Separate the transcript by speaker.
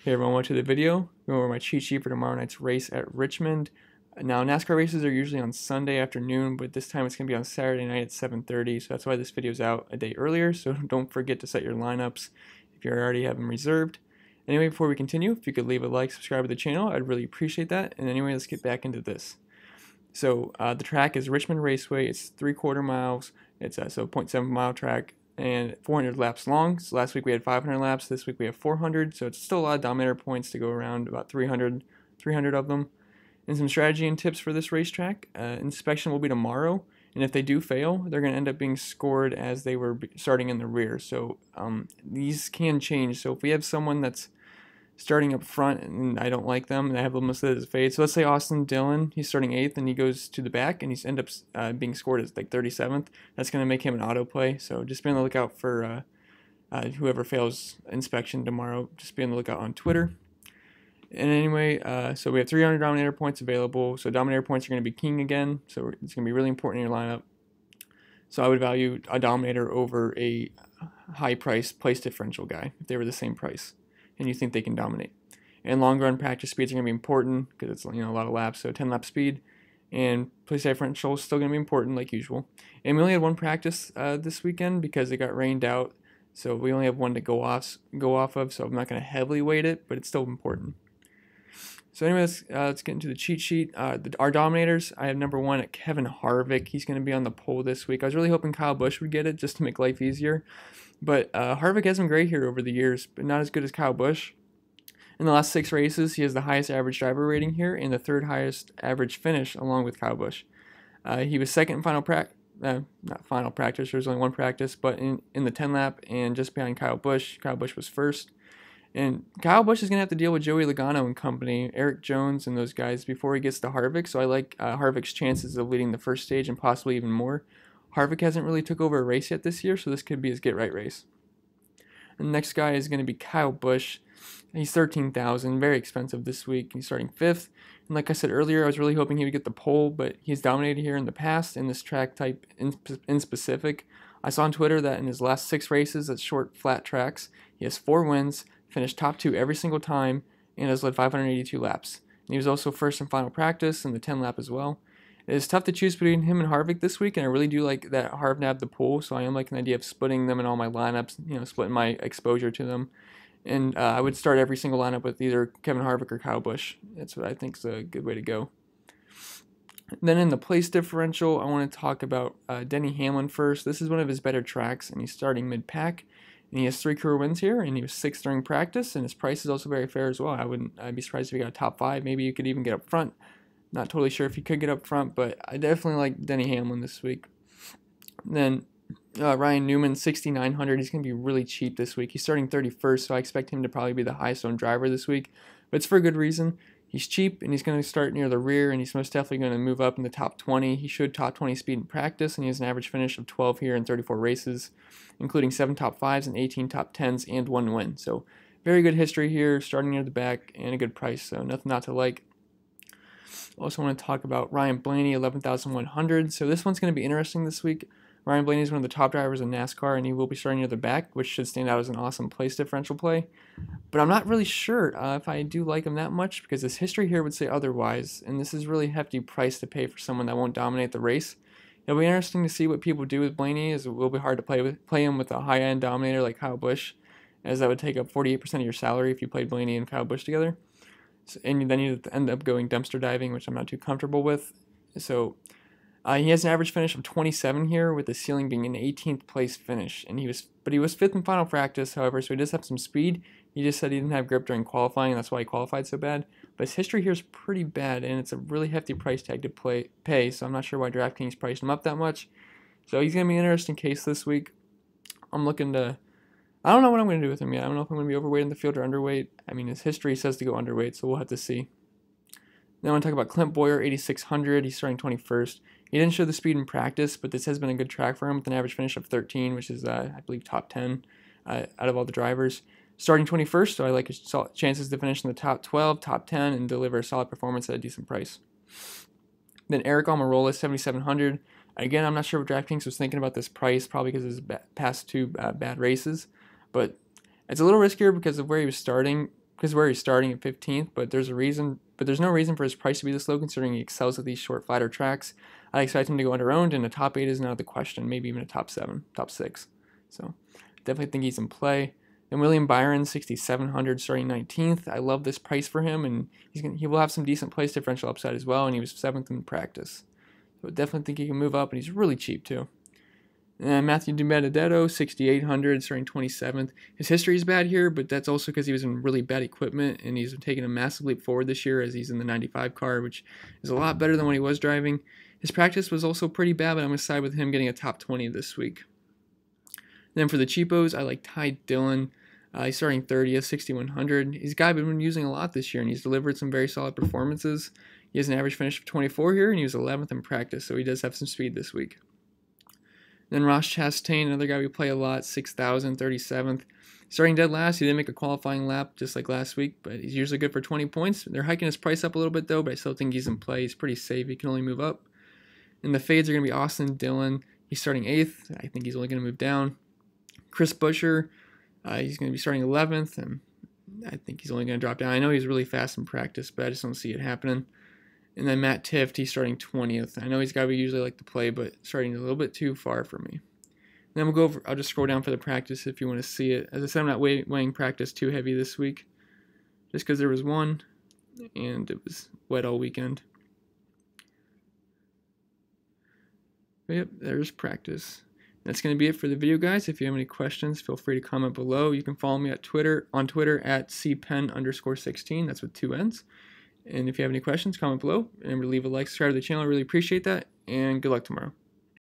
Speaker 1: Hey everyone, welcome to the video. Going over my cheat sheet for tomorrow night's race at Richmond. Now, NASCAR races are usually on Sunday afternoon, but this time it's going to be on Saturday night at 7:30, so that's why this video is out a day earlier, so don't forget to set your lineups if you already have them reserved. Anyway, before we continue, if you could leave a like, subscribe to the channel, I'd really appreciate that. And anyway, let's get back into this. So the track is Richmond Raceway. It's 3/4 miles. It's a 0.7 mile track and 400 laps long. So last week we had 500 laps. This week we have 400. So it's still a lot of Dominator points to go around, about 300 of them. And some strategy and tips for this racetrack. Inspection will be tomorrow. And if they do fail, they're going to end up being scored as they were starting in the rear. So these can change. So if we have someone that's starting up front and I don't like them and I have them listed as fade. So let's say Austin Dillon, he's starting 8th and he goes to the back and he's end up being scored as like 37th. That's going to make him an autoplay. So just be on the lookout for whoever fails inspection tomorrow. Just be on the lookout on Twitter. And anyway, so we have 300 Dominator points available. So Dominator points are going to be king again. So it's going to be really important in your lineup. So I would value a Dominator over a high price place differential guy if they were the same price and you think they can dominate. And long run practice speeds are going to be important because it's a lot of laps, so 10 lap speed. And place differential is still going to be important like usual. And we only had one practice this weekend because it got rained out, so we only have one to go off of. So I'm not going to heavily weight it, but it's still important. So anyway, let's get into the cheat sheet. Our Dominators, I have number 1 at Kevin Harvick. He's going to be on the pole this week. I was really hoping Kyle Busch would get it just to make life easier. But Harvick has been great here over the years, but not as good as Kyle Busch. In the last 6 races, he has the highest average driver rating here and the 3rd highest average finish along with Kyle Busch. He was 2nd in not final practice, there was only one practice, but in the 10 lap and just behind Kyle Busch. Kyle Busch was 1st. And Kyle Busch is going to have to deal with Joey Logano and company, Erik Jones and those guys before he gets to Harvick, so I like Harvick's chances of leading the first stage and possibly even more. Harvick hasn't really took over a race yet this year, so this could be his get-right race. And the next guy is going to be Kyle Busch. He's $13,000, very expensive this week. He's starting 5th. And like I said earlier, I was really hoping he would get the pole, but he's dominated here in the past in this track type in specific. I saw on Twitter that in his last 6 races at short, flat tracks, he has 4 wins, finished top 2 every single time, and has led 582 laps. And he was also 1st in final practice in the 10 lap as well. It is tough to choose between him and Harvick this week, and I really do like that Harv nabbed the pole, so I am liking the idea of splitting them in all my lineups, splitting my exposure to them. And I would start every single lineup with either Kevin Harvick or Kyle Busch. That's what I think is a good way to go. Then in the place differential, I want to talk about Denny Hamlin first. This is one of his better tracks, and he's starting mid-pack. And he has 3 career wins here, and he was 6th during practice, and his price is also very fair as well. I'd be surprised if he got a top 5. Maybe you could even get up front. Not totally sure if he could get up front, but I definitely like Denny Hamlin this week. Then Ryan Newman, 6,900. He's going to be really cheap this week. He's starting 31st, so I expect him to probably be the highest owned driver this week. But it's for a good reason. He's cheap, and he's going to start near the rear, and he's most definitely going to move up in the top 20. He showed top 20 speed in practice, and he has an average finish of 12 here in 34 races, including 7 top 5s and 18 top 10s and 1 win. So very good history here, starting near the back, and a good price, so nothing not to like. Also want to talk about Ryan Blaney, 11,100. So this one's going to be interesting this week. Ryan Blaney is one of the top drivers in NASCAR, and he will be starting near the back, which should stand out as an awesome place differential play. But I'm not really sure if I do like him that much because his history here would say otherwise, and this is really a hefty price to pay for someone that won't dominate the race. It'll be interesting to see what people do with Blaney, as it will be hard to play him with a high-end dominator like Kyle Busch, as that would take up 48% of your salary if you played Blaney and Kyle Busch together. And then you end up going dumpster diving, which I'm not too comfortable with. So he has an average finish of 27 here, with the ceiling being an 18th place finish. And he was 5th in final practice, however, so he does have some speed. He just said he didn't have grip during qualifying, and that's why he qualified so bad. But his history here is pretty bad, and it's a really hefty price tag to pay. So I'm not sure why DraftKings priced him up that much. So he's gonna be an interesting case this week. I'm looking to. I don't know what I'm going to do with him yet. I don't know if I'm going to be overweight in the field or underweight. I mean, his history says to go underweight, so we'll have to see. Then I want to talk about Clint Boyer, 8,600. He's starting 21st. He didn't show the speed in practice, but this has been a good track for him with an average finish of 13, which is, I believe, top 10 out of all the drivers. Starting 21st, so I like his chances to finish in the top 12, top 10, and deliver a solid performance at a decent price. Then Aric Almirola, 7,700. Again, I'm not sure what DraftKings was thinking about this price, probably because of his past 2 bad races. But it's a little riskier because of where he was starting. because where he's starting at 15th, but there's no reason for his price to be this low considering he excels at these short, flatter tracks. I expect him to go under-owned, and a top 8 is not the question, maybe even a top 7, top 6. So definitely think he's in play. And William Byron, 6,700, starting 19th. I love this price for him, and he will have some decent place differential upside as well, and he was 7th in practice. So I definitely think he can move up, and he's really cheap too. And Matthew DiBenedetto, 6,800, starting 27th. His history is bad here, but that's also because he was in really bad equipment, and he's taken a massive leap forward this year as he's in the 95 car, which is a lot better than when he was driving. His practice was also pretty bad, but I'm going to side with him getting a top 20 this week. Then for the cheapos, I like Ty Dillon. He's starting 30th, 6,100. He's a guy I've been using a lot this year, and he's delivered some very solid performances. He has an average finish of 24 here, and he was 11th in practice, so he does have some speed this week. Then Ross Chastain, another guy we play a lot, 6,000, 37th. Starting dead last, he didn't make a qualifying lap just like last week, but he's usually good for 20 points. They're hiking his price up a little bit though, but I still think he's in play. He's pretty safe. He can only move up. And the fades are going to be Austin Dillon. He's starting 8th. I think he's only going to move down. Chris Buescher, he's going to be starting 11th, and I think he's only going to drop down. I know he's really fast in practice, but I just don't see it happening. And then Matt Tifft, he's starting 20th. I know he's got to be usually like to play, but starting a little bit too far for me. And then we'll go over, I'll just scroll down for the practice if you want to see it. As I said, I'm not weighing practice too heavy this week, just because there was one, and it was wet all weekend. But yep, there's practice. That's going to be it for the video, guys. If you have any questions, feel free to comment below. You can follow me on Twitter at cpen_16. That's with 2 N's. And if you have any questions, comment below. And leave a like, subscribe to the channel. I really appreciate that. And good luck tomorrow.